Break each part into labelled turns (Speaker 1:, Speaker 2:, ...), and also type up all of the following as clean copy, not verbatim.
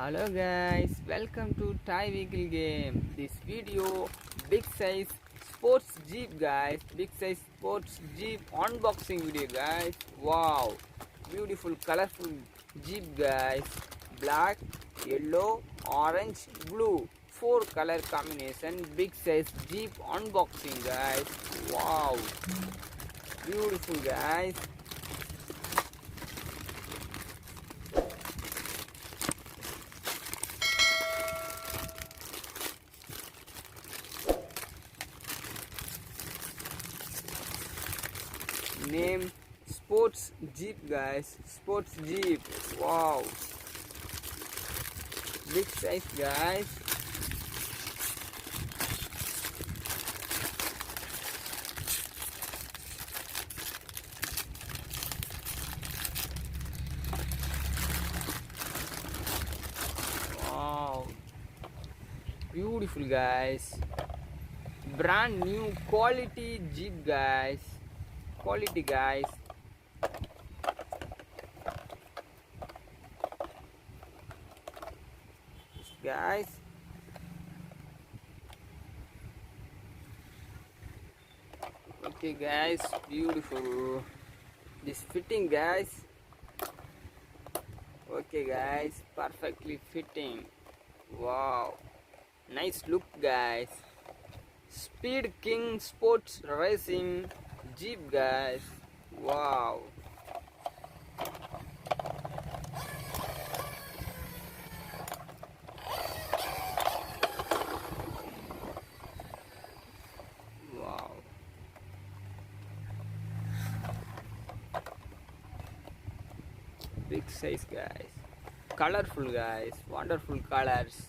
Speaker 1: Hello guys, welcome to Thai Vehicle Game. This video, big size sports jeep guys, big size sports jeep unboxing video guys. Wow, beautiful colorful jeep guys, black, yellow, orange, blue, 4 color combination, big size jeep unboxing guys. Wow, beautiful guys. Name sports jeep guys, sports jeep. Wow, big size guys. Wow, beautiful guys, brand new quality jeep guys, quality guys. Guys, okay guys, beautiful this fitting guys. Okay guys, perfectly fitting. Wow, nice look guys. Speed King Sports Racing Jeep guys. Wow, wow, big size guys, colorful guys, wonderful colors.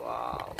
Speaker 1: Wow.